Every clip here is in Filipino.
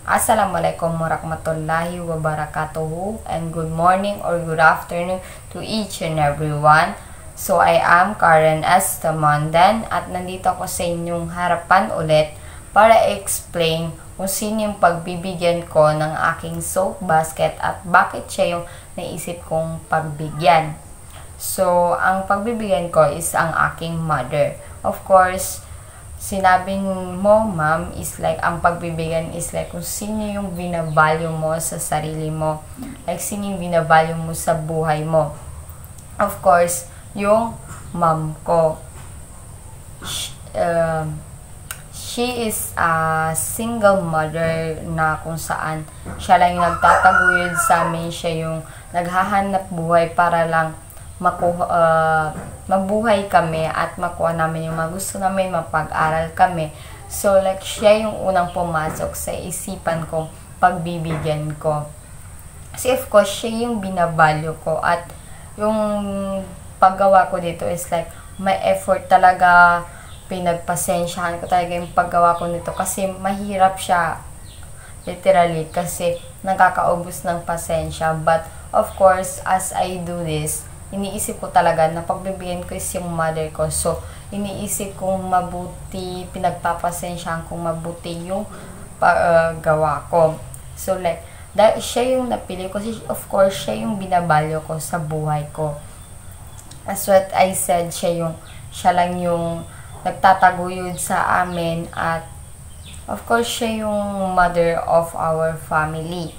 Assalamualaikum warahmatullahi wabarakatuh, and good morning or good afternoon to each and everyone. So I am Karen S. Tamandan at nandito ako sa inyong harapan ulit para explain kung sino yung pagbibigyan ko ng aking soap basket at bakit siya yung naisip kong pagbigyan. So ang pagbibigyan ko is ang aking mother. Of course, sinabi mo, ma'am, is like, ang pagbibigyan is like kung sino yung binavalue mo sa sarili mo. Like, sino yung binavalue mo sa buhay mo. Of course, yung mom ko. She is a single mother na kung saan siya lang yung nagtataguyod sa amin. Siya yung naghahanap buhay para lang mabuhay kami at makuha namin yung mga gusto namin, mapag-aral kami. So, like, siya yung unang pumasok sa isipan kong pagbibigyan ko. Kasi, of course, siya yung binavalue ko at yung paggawa ko dito is like, may effort talaga, pinagpasensyahan ko talaga yung paggawa ko nito kasi mahirap siya, literally, kasi nakakaubos ng pasensya. But, of course, as I do this, iniisip ko talaga na pagbibigyan ko is yung mother ko. So, iniisip kong mabuti, pinagpapasensyahan kong mabuti yung gawa ko. So, like, dahil siya yung napili ko, kasi of course, siya yung binabalyo ko sa buhay ko. As what I said, siya lang yung nagtataguyod sa amin at of course, siya yung mother of our family.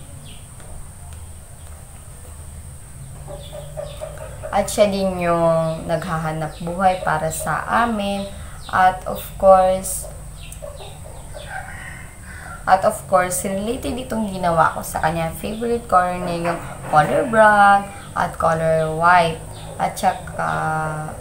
At siya din yung naghahanap buhay para sa amin. At of course, related itong ginawa ko sa kanya. Favorite color niya yung color brown at color white. At saka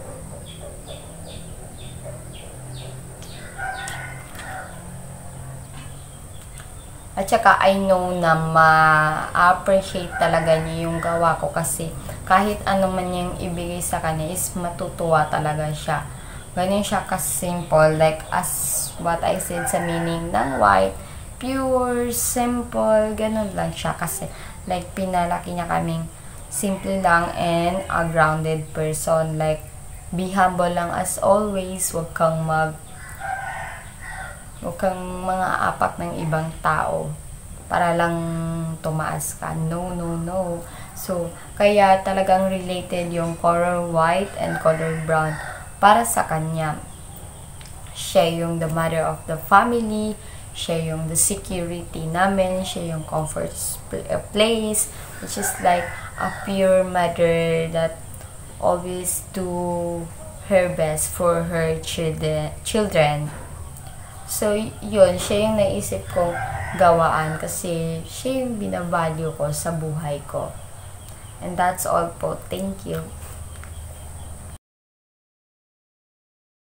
I know na ma-appreciate talaga niya yung gawa ko kasi kahit ano man yung ibigay sa kanya is matutuwa talaga siya. Ganyan siya ka-simple, like as what I said sa meaning ng white, pure, simple, ganun lang siya kasi like pinalaki niya kaming simple lang and a grounded person. Like, be humble lang as always, huwag kang mga apak ng ibang tao para lang tumaas ka. No, no, no. So, kaya talagang related yung color white and color brown para sa kanya. Siya yung the mother of the family, siya yung the security namin, siya yung comfort place, which is like a pure mother that always do her best for her children. So, yun, siya yung naisip kong gawaan kasi siya yung binavalue ko sa buhay ko. And that's all po. Thank you.